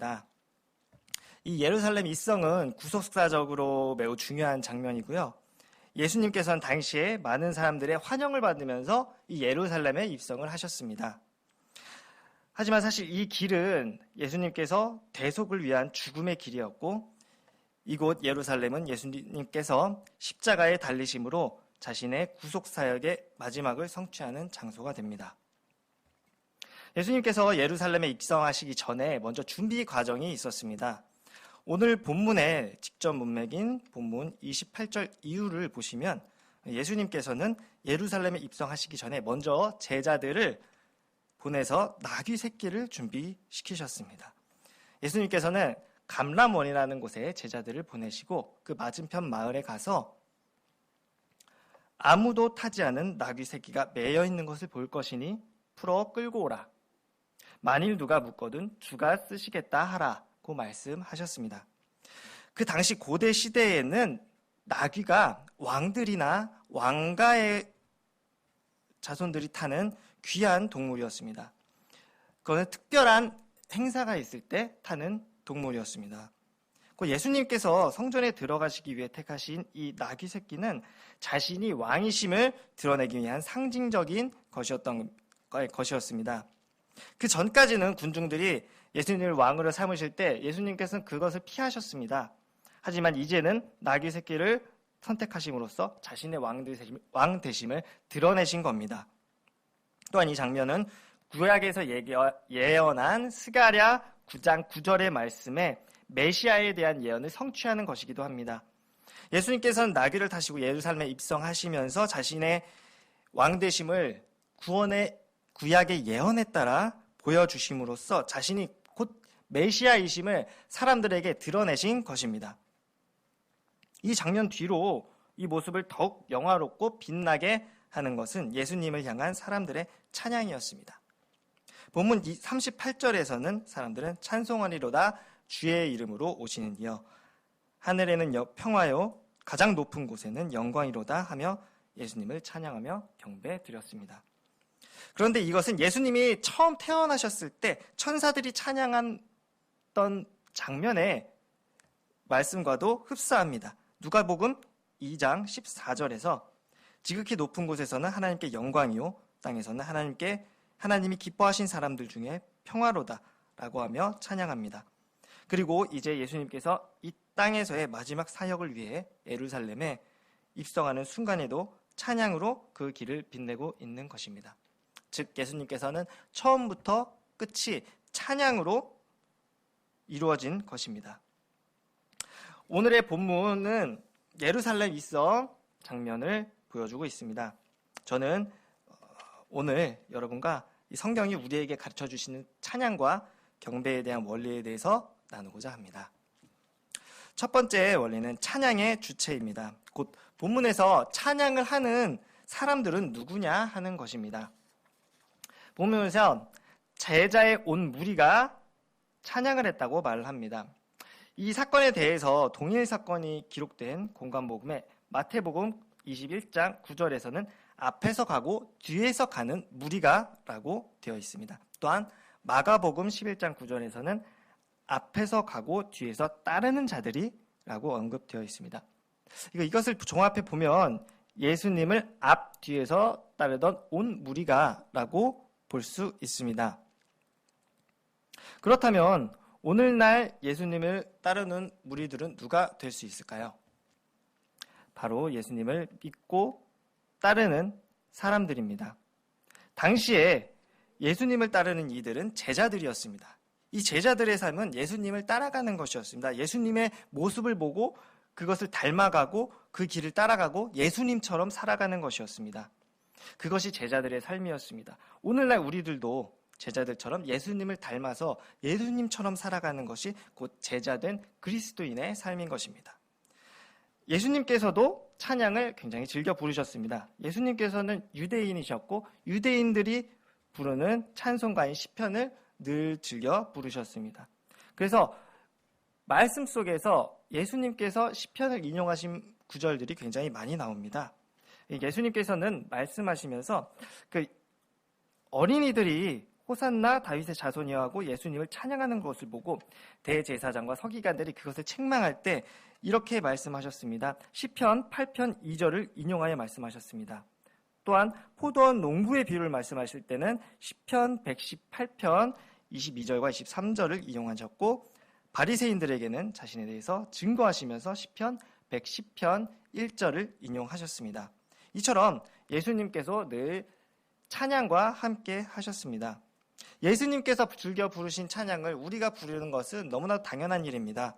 있습니다. 이 예루살렘 입성은 구속사적으로 매우 중요한 장면이고요. 예수님께서는 당시에 많은 사람들의 환영을 받으면서 이 예루살렘에 입성을 하셨습니다. 하지만 사실 이 길은 예수님께서 대속을 위한 죽음의 길이었고, 이곳 예루살렘은 예수님께서 십자가에 달리심으로 자신의 구속사역의 마지막을 성취하는 장소가 됩니다. 예수님께서 예루살렘에 입성하시기 전에 먼저 준비 과정이 있었습니다. 오늘 본문의 직접 문맥인 본문 28절 이후를 보시면 예수님께서는 예루살렘에 입성하시기 전에 먼저 제자들을 보내서 나귀 새끼를 준비시키셨습니다. 예수님께서는 감람원이라는 곳에 제자들을 보내시고 그 맞은편 마을에 가서 아무도 타지 않은 나귀 새끼가 매여 있는 것을 볼 것이니 풀어 끌고 오라. 만일 누가 묻거든 주가 쓰시겠다 하라고 말씀하셨습니다. 그 당시 고대 시대에는 나귀가 왕들이나 왕가의 자손들이 타는 귀한 동물이었습니다. 그거는 특별한 행사가 있을 때 타는 동물이었습니다. 예수님께서 성전에 들어가시기 위해 택하신 이 나귀 새끼는 자신이 왕이심을 드러내기 위한 상징적인 것이었습니다. 그 전까지는 군중들이 예수님을 왕으로 삼으실 때 예수님께서는 그것을 피하셨습니다. 하지만 이제는 나귀 새끼를 선택하심으로써 자신의 왕 되심을 드러내신 겁니다. 또한 이 장면은 구약에서 예언한 스가랴 9장 9절의 말씀에 메시아에 대한 예언을 성취하는 것이기도 합니다. 예수님께서는 나귀를 타시고 예루살렘에 입성하시면서 자신의 왕되심을 구약의 예언에 따라 보여주심으로써 자신이 곧 메시아이심을 사람들에게 드러내신 것입니다. 이 장면 뒤로 이 모습을 더욱 영화롭고 빛나게 하는 것은 예수님을 향한 사람들의 찬양이었습니다. 본문 38절에서는 사람들은 찬송하리로다 주의 이름으로 오시는 이여 하늘에는 평화요 가장 높은 곳에는 영광이로다 하며 예수님을 찬양하며 경배드렸습니다. 그런데 이것은 예수님이 처음 태어나셨을 때 천사들이 찬양했던 장면의 말씀과도 흡사합니다. 누가복음 2장 14절에서 지극히 높은 곳에서는 하나님께 영광이요 땅에서는 하나님이 기뻐하신 사람들 중에 평화로다 라고 하며 찬양합니다. 그리고 이제 예수님께서 이 땅에서의 마지막 사역을 위해 예루살렘에 입성하는 순간에도 찬양으로 그 길을 빛내고 있는 것입니다. 즉 예수님께서는 처음부터 끝이 찬양으로 이루어진 것입니다. 오늘의 본문은 예루살렘 입성 장면을 보여주고 있습니다. 저는 오늘 여러분과 이 성경이 우리에게 가르쳐 주시는 찬양과 경배에 대한 원리에 대해서 나누고자 합니다. 첫 번째 원리는 찬양의 주체입니다. 곧 본문에서 찬양을 하는 사람들은 누구냐 하는 것입니다. 본문에서 제자의 온 무리가 찬양을 했다고 말을 합니다. 이 사건에 대해서 동일 사건이 기록된 공관복음의 마태복음 21장 9절에서는 앞에서 가고 뒤에서 가는 무리가 라고 되어 있습니다. 또한 마가복음 11장 9절에서는 앞에서 가고 뒤에서 따르는 자들이 라고 언급되어 있습니다. 이것을 종합해 보면 예수님을 앞 뒤에서 따르던 온 무리가 라고 볼 수 있습니다. 그렇다면 오늘날 예수님을 따르는 무리들은 누가 될 수 있을까요? 바로 예수님을 믿고 따르는 사람들입니다. 당시에 예수님을 따르는 이들은 제자들이었습니다. 이 제자들의 삶은 예수님을 따라가는 것이었습니다. 예수님의 모습을 보고 그것을 닮아가고 그 길을 따라가고 예수님처럼 살아가는 것이었습니다. 그것이 제자들의 삶이었습니다. 오늘날 우리들도 제자들처럼 예수님을 닮아서 예수님처럼 살아가는 것이 곧 제자된 그리스도인의 삶인 것입니다. 예수님께서도 찬양을 굉장히 즐겨 부르셨습니다. 예수님께서는 유대인이셨고 유대인들이 부르는 찬송가인 시편을 늘 즐겨 부르셨습니다. 그래서 말씀 속에서 예수님께서 시편을 인용하신 구절들이 굉장히 많이 나옵니다. 예수님께서는 말씀하시면서 어린이들이 호산나 다윗의 자손이여 하고 예수님을 찬양하는 것을 보고 대제사장과 서기관들이 그것을 책망할 때 이렇게 말씀하셨습니다. 시편 8편 2절을 인용하여 말씀하셨습니다. 또한 포도원 농부의 비유를 말씀하실 때는 시편 118편 22절과 23절을 이용하셨고 바리새인들에게는 자신에 대해서 증거하시면서 시편 110편 1절을 인용하셨습니다. 이처럼 예수님께서 늘 찬양과 함께 하셨습니다. 예수님께서 즐겨 부르신 찬양을 우리가 부르는 것은 너무나 당연한 일입니다.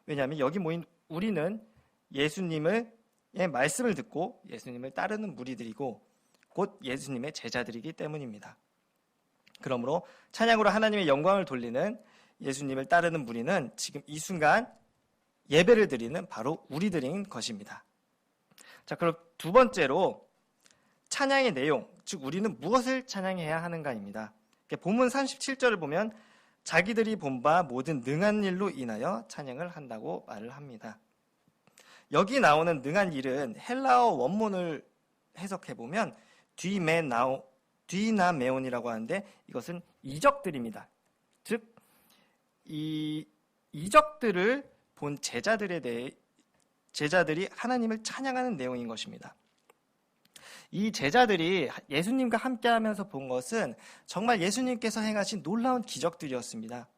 왜냐하면 여기 모인 우리는 예수님의 말씀을 듣고 예수님을 따르는 무리들이고 곧 예수님의 제자들이기 때문입니다. 그러므로 찬양으로 하나님의 영광을 돌리는 예수님을 따르는 무리는 지금 이 순간 예배를 드리는 바로 우리들인 것입니다. 자, 그럼 두 번째로 찬양의 내용, 즉 우리는 무엇을 찬양해야 하는가입니다. 본문 37절을 보면 자기들이 본 바 모든 능한 일로 인하여 찬양을 한다고 말을 합니다. 여기 나오는 능한 일은 헬라어 원문을 해석해보면 뒤나메온이라고 하는데 이것은 이적들입니다. 즉, 이 이적들을 본 제자들이 하나님을 찬양하는 내용인 것입니다. 이 제자들이 예수님과 함께하면서 본 것은 정말 예수님께서 행하신 놀라운 기적들이었습니다.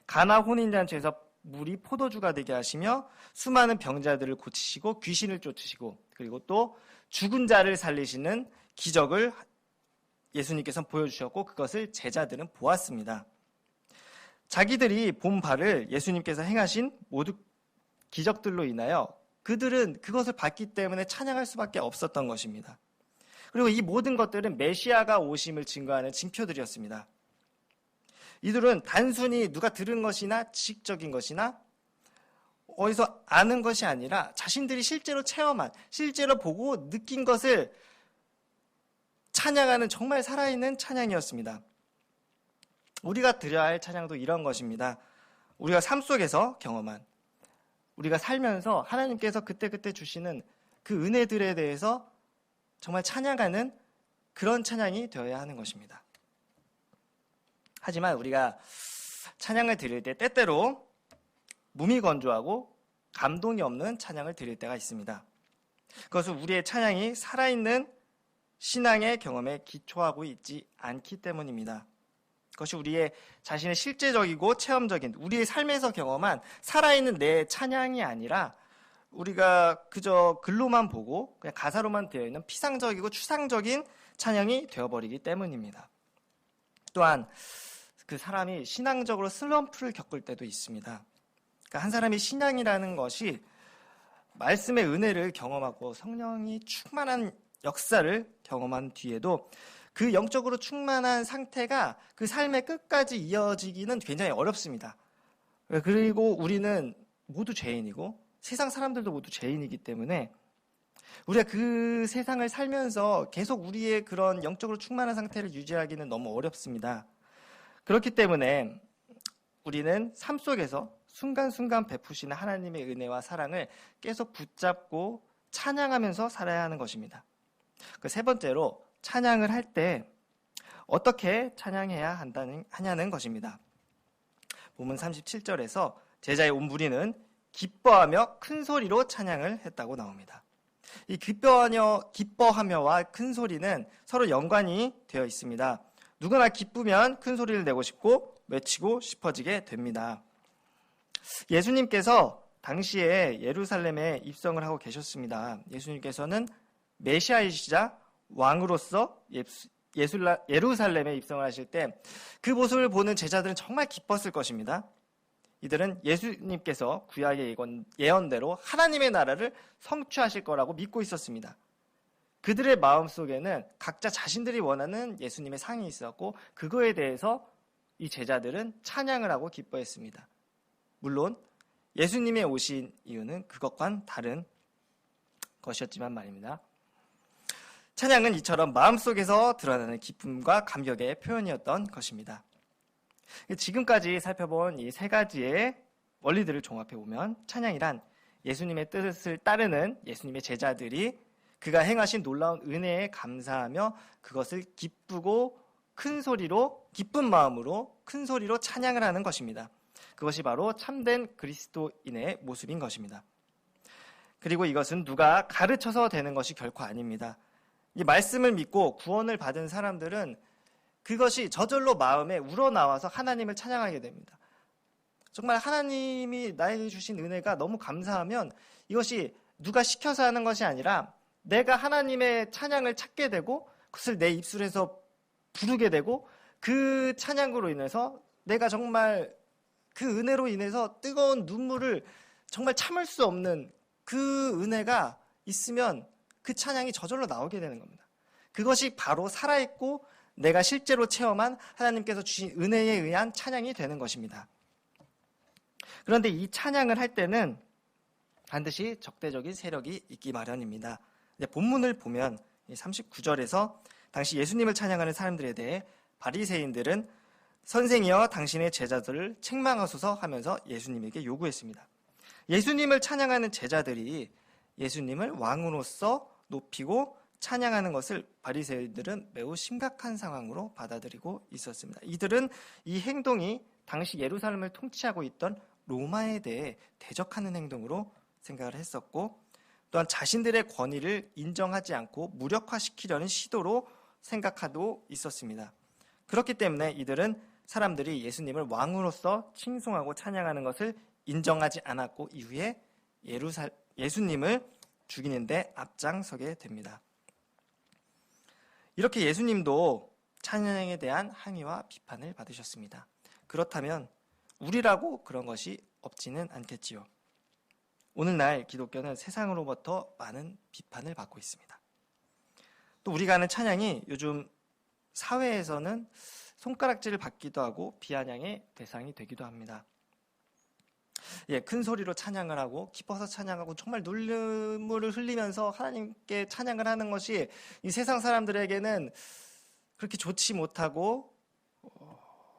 가나 혼인잔치에서 물이 포도주가 되게 하시며 수많은 병자들을 고치시고 귀신을 쫓으시고 그리고 또 죽은 자를 살리시는 기적을 예수님께서 보여주셨고 그것을 제자들은 보았습니다. 자기들이 본 바를 예수님께서 행하신 모두 기적들로 인하여 그들은 그것을 봤기 때문에 찬양할 수밖에 없었던 것입니다. 그리고 이 모든 것들은 메시아가 오심을 증거하는 징표들이었습니다. 이들은 단순히 누가 들은 것이나 지식적인 것이나 어디서 아는 것이 아니라 자신들이 실제로 체험한, 실제로 보고 느낀 것을 찬양하는 정말 살아있는 찬양이었습니다. 우리가 드려야 할 찬양도 이런 것입니다. 우리가 삶 속에서 경험한, 우리가 살면서 하나님께서 그때그때 주시는 그 은혜들에 대해서 정말 찬양하는 그런 찬양이 되어야 하는 것입니다. 하지만 우리가 찬양을 드릴 때 때때로 무미건조하고 감동이 없는 찬양을 드릴 때가 있습니다. 그것은 우리의 찬양이 살아있는 신앙의 경험에 기초하고 있지 않기 때문입니다. 그것이 우리의 자신의 실제적이고 체험적인 우리의 삶에서 경험한 살아있는 내 찬양이 아니라 우리가 그저 글로만 보고 그냥 가사로만 되어 있는 피상적이고 추상적인 찬양이 되어버리기 때문입니다. 또한 그 사람이 신앙적으로 슬럼프를 겪을 때도 있습니다. 그러니까 한 사람이 신앙이라는 것이 말씀의 은혜를 경험하고 성령이 충만한 역사를 경험한 뒤에도 그 영적으로 충만한 상태가 그 삶의 끝까지 이어지기는 굉장히 어렵습니다. 그리고 우리는 모두 죄인이고 세상 사람들도 모두 죄인이기 때문에 우리가 그 세상을 살면서 계속 우리의 그런 영적으로 충만한 상태를 유지하기는 너무 어렵습니다. 그렇기 때문에 우리는 삶 속에서 순간순간 베푸시는 하나님의 은혜와 사랑을 계속 붙잡고 찬양하면서 살아야 하는 것입니다. 그 세 번째로 찬양을 할 때 어떻게 찬양해야 하냐는 것입니다. 본문 37절에서 제자의 온 무리는 기뻐하며 큰 소리로 찬양을 했다고 나옵니다. 이 기뻐하며와 큰 소리는 서로 연관이 되어 있습니다. 누구나 기쁘면 큰 소리를 내고 싶고 외치고 싶어지게 됩니다. 예수님께서 당시에 예루살렘에 입성을 하고 계셨습니다. 예수님께서는 메시아이시자 왕으로서 예루살렘에 입성을 하실 때 그 모습을 보는 제자들은 정말 기뻤을 것입니다. 이들은 예수님께서 구약의 예언대로 하나님의 나라를 성취하실 거라고 믿고 있었습니다. 그들의 마음속에는 각자 자신들이 원하는 예수님의 상이 있었고 그거에 대해서 이 제자들은 찬양을 하고 기뻐했습니다. 물론 예수님의 오신 이유는 그것과는 다른 것이었지만 말입니다. 찬양은 이처럼 마음속에서 드러나는 기쁨과 감격의 표현이었던 것입니다. 지금까지 살펴본 이 세 가지의 원리들을 종합해보면 찬양이란 예수님의 뜻을 따르는 예수님의 제자들이 그가 행하신 놀라운 은혜에 감사하며 그것을 기쁘고 큰 소리로, 기쁜 마음으로 큰 소리로 찬양을 하는 것입니다. 그것이 바로 참된 그리스도인의 모습인 것입니다. 그리고 이것은 누가 가르쳐서 되는 것이 결코 아닙니다. 이 말씀을 믿고 구원을 받은 사람들은 그것이 저절로 마음에 우러나와서 하나님을 찬양하게 됩니다. 정말 하나님이 나에게 주신 은혜가 너무 감사하면 이것이 누가 시켜서 하는 것이 아니라 내가 하나님의 찬양을 찾게 되고 그것을 내 입술에서 부르게 되고 그 찬양으로 인해서 내가 정말 그 은혜로 인해서 뜨거운 눈물을 정말 참을 수 없는 그 은혜가 있으면 그 찬양이 저절로 나오게 되는 겁니다. 그것이 바로 살아있고 내가 실제로 체험한 하나님께서 주신 은혜에 의한 찬양이 되는 것입니다. 그런데 이 찬양을 할 때는 반드시 적대적인 세력이 있기 마련입니다. 본문을 보면 39절에서 당시 예수님을 찬양하는 사람들에 대해 바리새인들은 선생이여 당신의 제자들을 책망하소서 하면서 예수님에게 요구했습니다. 예수님을 찬양하는 제자들이 예수님을 왕으로서 높이고 찬양하는 것을 바리새인들은 매우 심각한 상황으로 받아들이고 있었습니다. 이들은 이 행동이 당시 예루살렘을 통치하고 있던 로마에 대해 대적하는 행동으로 생각을 했었고 또한 자신들의 권위를 인정하지 않고 무력화시키려는 시도로 생각하고 있었습니다. 그렇기 때문에 이들은 사람들이 예수님을 왕으로서 칭송하고 찬양하는 것을 인정하지 않았고 이후에 예수님을 죽이는데 앞장서게 됩니다. 이렇게 예수님도 찬양에 대한 항의와 비판을 받으셨습니다. 그렇다면 우리라고 그런 것이 없지는 않겠지요. 오늘날 기독교는 세상으로부터 많은 비판을 받고 있습니다. 또 우리가 하는 찬양이 요즘 사회에서는 손가락질을 받기도 하고 비아냥의 대상이 되기도 합니다. 큰 소리로 찬양을 하고 기뻐서 찬양하고 정말 눈물을 흘리면서 하나님께 찬양을 하는 것이 이 세상 사람들에게는 그렇게 좋지 못하고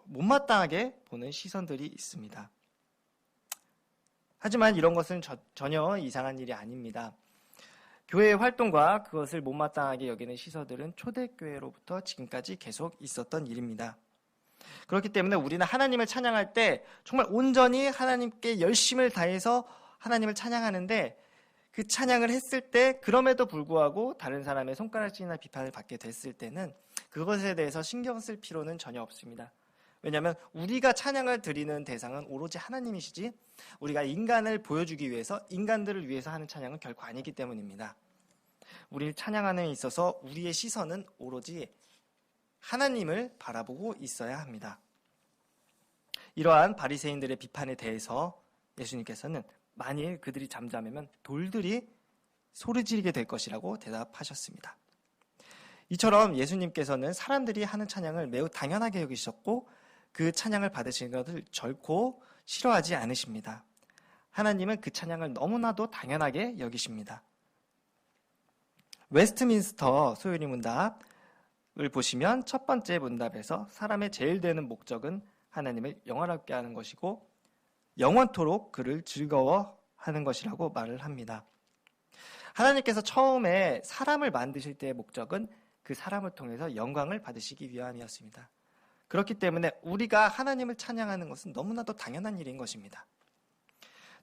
못마땅하게 보는 시선들이 있습니다. 하지만 이런 것은 전혀 이상한 일이 아닙니다. 교회의 활동과 그것을 못마땅하게 여기는 시선들은 초대교회로부터 지금까지 계속 있었던 일입니다. 그렇기 때문에 우리는 하나님을 찬양할 때 정말 온전히 하나님께 열심을 다해서 하나님을 찬양하는데 그 찬양을 했을 때 그럼에도 불구하고 다른 사람의 손가락질이나 비판을 받게 됐을 때는 그것에 대해서 신경 쓸 필요는 전혀 없습니다. 왜냐하면 우리가 찬양을 드리는 대상은 오로지 하나님이시지 우리가 인간을 보여주기 위해서 인간들을 위해서 하는 찬양은 결코 아니기 때문입니다. 우리를 찬양하는 데 있어서 우리의 시선은 오로지 하나님을 바라보고 있어야 합니다. 이러한 바리새인들의 비판에 대해서 예수님께서는 만일 그들이 잠잠하면 돌들이 소리 지르게 될 것이라고 대답하셨습니다. 이처럼 예수님께서는 사람들이 하는 찬양을 매우 당연하게 여기셨고 그 찬양을 받으시는 것을 결코 싫어하지 않으십니다. 하나님은 그 찬양을 너무나도 당연하게 여기십니다. 웨스트민스터 소요리 문답을 보시면 첫 번째 문답에서 사람의 제일 되는 목적은 하나님을 영원하게 하는 것이고 영원토록 그를 즐거워하는 것이라고 말을 합니다. 하나님께서 처음에 사람을 만드실 때의 목적은 그 사람을 통해서 영광을 받으시기 위함이었습니다. 그렇기 때문에 우리가 하나님을 찬양하는 것은 너무나도 당연한 일인 것입니다.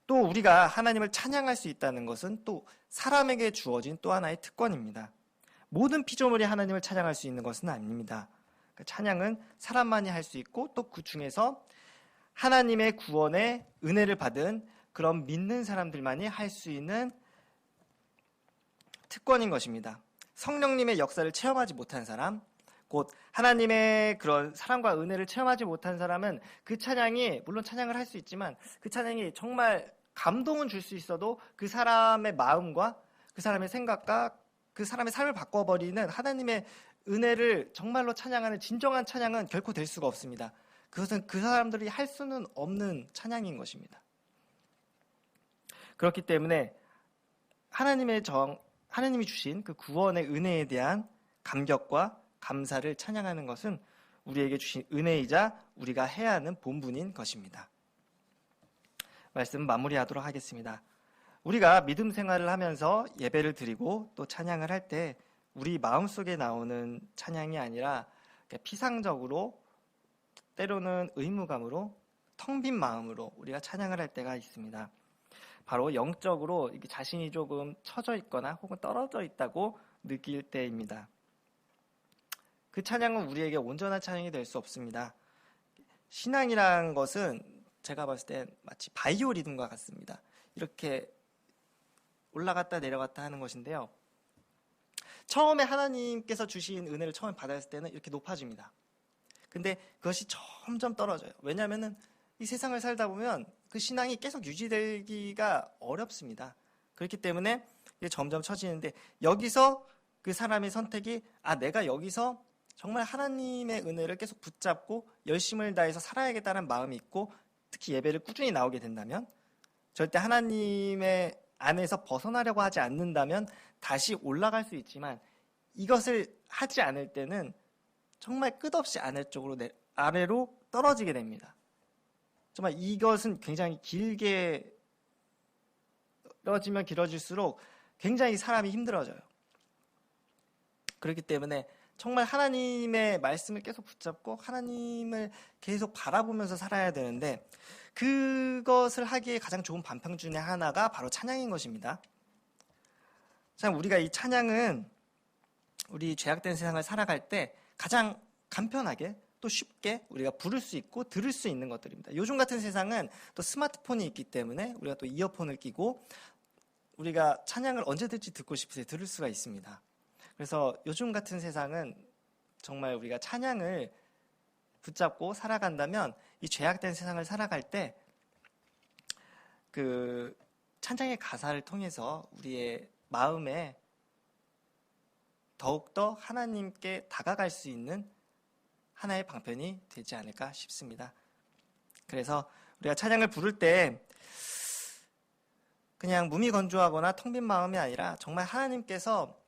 또 우리가 하나님을 찬양할 수 있다는 것은 또 사람에게 주어진 또 하나의 특권입니다. 모든 피조물이 하나님을 찬양할 수 있는 것은 아닙니다. 찬양은 사람만이 할 수 있고 또 그 중에서 하나님의 구원의 은혜를 받은 그런 믿는 사람들만이 할 수 있는 특권인 것입니다. 성령님의 역사를 체험하지 못한 사람, 곧 하나님의 그런 사랑과 은혜를 체험하지 못한 사람은 그 찬양이 물론 찬양을 할 수 있지만 그 찬양이 정말 감동은 줄 수 있어도 그 사람의 마음과 그 사람의 생각과 그 사람의 삶을 바꿔버리는 하나님의 은혜를 정말로 찬양하는 진정한 찬양은 결코 될 수가 없습니다. 그것은 그 사람들이 할 수는 없는 찬양인 것입니다. 그렇기 때문에 하나님이 주신 그 구원의 은혜에 대한 감격과 감사를 찬양하는 것은 우리에게 주신 은혜이자 우리가 해야 하는 본분인 것입니다. 말씀 마무리하도록 하겠습니다. 우리가 믿음 생활을 하면서 예배를 드리고 또 찬양을 할 때 우리 마음속에 나오는 찬양이 아니라 피상적으로 때로는 의무감으로 텅 빈 마음으로 우리가 찬양을 할 때가 있습니다. 바로 영적으로 자신이 조금 처져 있거나 혹은 떨어져 있다고 느낄 때입니다. 그 찬양은 우리에게 온전한 찬양이 될 수 없습니다. 신앙이란 것은 제가 봤을 땐 마치 바이오리듬과 같습니다. 이렇게 올라갔다 내려갔다 하는 것인데요. 처음에 하나님께서 주신 은혜를 처음 받았을 때는 이렇게 높아집니다. 근데 그것이 점점 떨어져요. 왜냐하면 이 세상을 살다 보면 그 신앙이 계속 유지되기가 어렵습니다. 그렇기 때문에 이게 점점 처지는데, 여기서 그 사람의 선택이 내가 여기서 정말 하나님의 은혜를 계속 붙잡고 열심을 다해서 살아야겠다는 마음이 있고, 특히 예배를 꾸준히 나오게 된다면, 절대 하나님의 안에서 벗어나려고 하지 않는다면 다시 올라갈 수 있지만, 이것을 하지 않을 때는 정말 끝없이 아래로 떨어지게 됩니다. 정말 이것은 굉장히 길게 길어질수록 굉장히 사람이 힘들어져요. 그렇기 때문에 정말 하나님의 말씀을 계속 붙잡고 하나님을 계속 바라보면서 살아야 되는데, 그것을 하기에 가장 좋은 반편 중에 하나가 바로 찬양인 것입니다. 참, 우리가 이 찬양은 우리 죄악된 세상을 살아갈 때 가장 간편하게 또 쉽게 우리가 부를 수 있고 들을 수 있는 것들입니다. 요즘 같은 세상은 또 스마트폰이 있기 때문에 우리가 또 이어폰을 끼고 우리가 찬양을 언제든지 듣고 싶을 때 들을 수가 있습니다. 그래서 요즘 같은 세상은 정말 우리가 찬양을 붙잡고 살아간다면, 이 죄악된 세상을 살아갈 때 그 찬양의 가사를 통해서 우리의 마음에 더욱더 하나님께 다가갈 수 있는 하나의 방편이 되지 않을까 싶습니다. 그래서 우리가 찬양을 부를 때 그냥 무미건조하거나 텅 빈 마음이 아니라 정말 하나님께서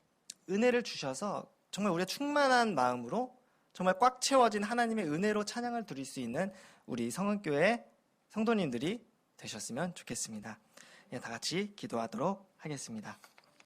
은혜를 주셔서 정말 우리가 충만한 마음으로 정말 꽉 채워진 하나님의 은혜로 찬양을 드릴 수 있는 우리 성은교회 성도님들이 되셨으면 좋겠습니다. 다 같이 기도하도록 하겠습니다.